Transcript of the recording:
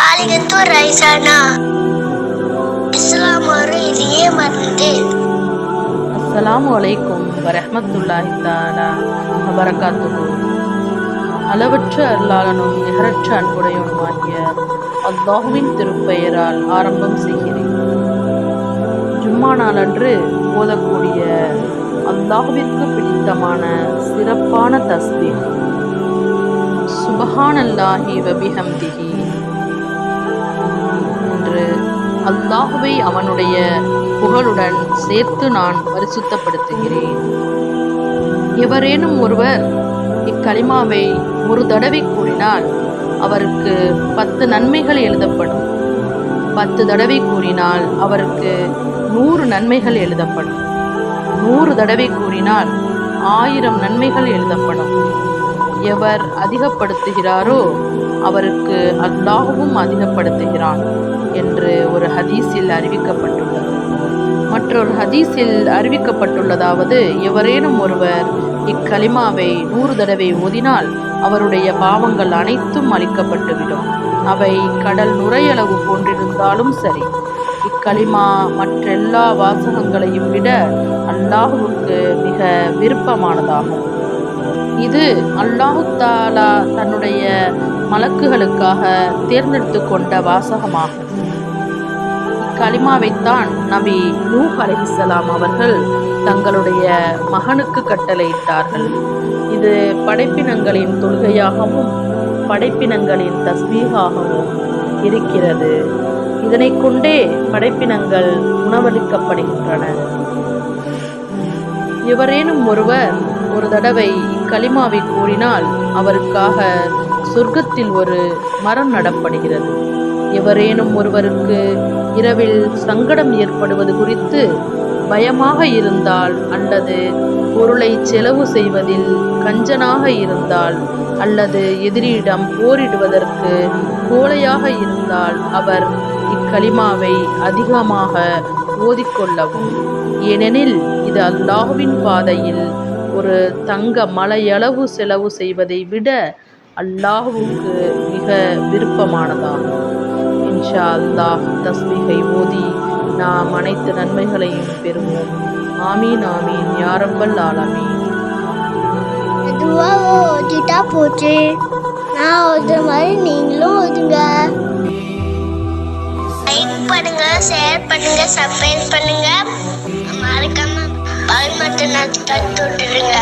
காலிகத்து ரைசானா இஸ்லாம் இதையே மறந்து. அஸ்ஸலாமு அலைக்கும் வரஹ்மத்துல்லாஹி தஆலா வபரகாத்துஹு. அளவற்ற அருளாளனும் நிகரற்ற அன்புடையவனுமாகிய அல்லாஹுவின் திருப்பெயரால் ஆரம்பம் செய்கிறேன். ஜும்மா நாளன்று ஓதக்கூடிய அல்லாஹுவிற்கு பிடித்தமான சிறப்பான தஸ்பீஹ் சுப்ஹானல்லாஹி வபிஹம்திஹி என்று அல்லாஹுவை அவனுடைய புகழுடன் சேர்த்து நான் பரிசுத்தப்படுத்துகிறேன். எவரேனும் ஒருவர் இக்கலிமாவை ஒரு தடவை கூறினால் அவருக்கு 10 நன்மைகள் எழுதப்படும். 10 தடவை கூறினால் அவருக்கு 100 நன்மைகள் எழுதப்படும். 100 தடவை கூறினால் 1000 நன்மைகள் எழுதப்படும். எவர் அதிகப்படுத்துகிறாரோ அவருக்கு அல்லாஹுவும் அதிகப்படுத்துகிறான் என்று ஒரு ஹதீஸில் அறிவிக்கப்பட்டுள்ளது. மற்றொரு ஹதீஸில் அறிவிக்கப்பட்டுள்ளதாவது, எவரேனும் ஒருவர் இக்கலிமாவை 100 தடவை ஓதினால் அவருடைய பாவங்கள் அனைத்தும் அழிக்கப்பட்டுவிடும். அவை கடல் நுரையளவு போன்றிருந்தாலும் சரி. இக்கலிமா மற்றெல்லா வாசகங்களையும் விட அல்லாஹுவுக்கு மிக விருப்பமானதாகும். இது அல்லாஹு தஆலா தன்னுடைய மலக்குகளுக்காக தேர்ந்தெடுத்து கொண்ட வாசகமாகும். இக்கலிமாவைத்தான் நபி நூஹ் அலைஹிஸ்ஸலாம் அவர்கள் தங்களுடைய மகனுக்கு கட்டளையிட்டார்கள். இது படைப்பினங்களின் தொழுகையாகவும் படைப்பினங்களின் தஸ்பீஹாகவும் இருக்கிறது. இதனை கொண்டே படைப்பினங்கள் உணவளிக்கப்படுகின்றன. எவரேனும் ஒருவர் ஒரு தடவை இக்கலிமாவை கூறினால் அவருக்காக சொர்க்கத்தில் ஒரு மரம் நடப்படுகிறது. எவரேனும் ஒருவருக்கு இரவில் சங்கடம் ஏற்படுவது குறித்து பயமாக இருந்தால், அல்லது பொருளை செலவு செய்வதில் கஞ்சனாக இருந்தால், அல்லது எதிரியிடம் போரிடுவதற்கு கோழையாக இருந்தால் அவர் இக்கலிமாவை அதிகமாக ஓதிக்கொள்ளவும். ஏனெனில் இது அல்லாஹுவின் பாதையில் ஒரு தங்க மலையளவு செலவு செய்வதை விட அல்லாஹுவுக்கு மிக விருப்பமானதாகும். இன்ஷா அல்லாஹ் தஸ்பீஹை ஓதி நாம் அனைத்து நன்மைகளையும் பெறுவோம். ஆமீன் ஆமீன் யா ரப்பல் ஆலமீன். மெதுவாக ஓதிட்டா போச்சு. நான் ஓதுற மாதிரி நீங்களும் ஓதுங்க. லைக் பண்ணுங்க, ஷேர் பண்ணுங்க, சப்ஸ்கிரைப் பண்ணுங்க. மறக்காம பால் மட்டும் நான் தட்டு விட்டுருங்க.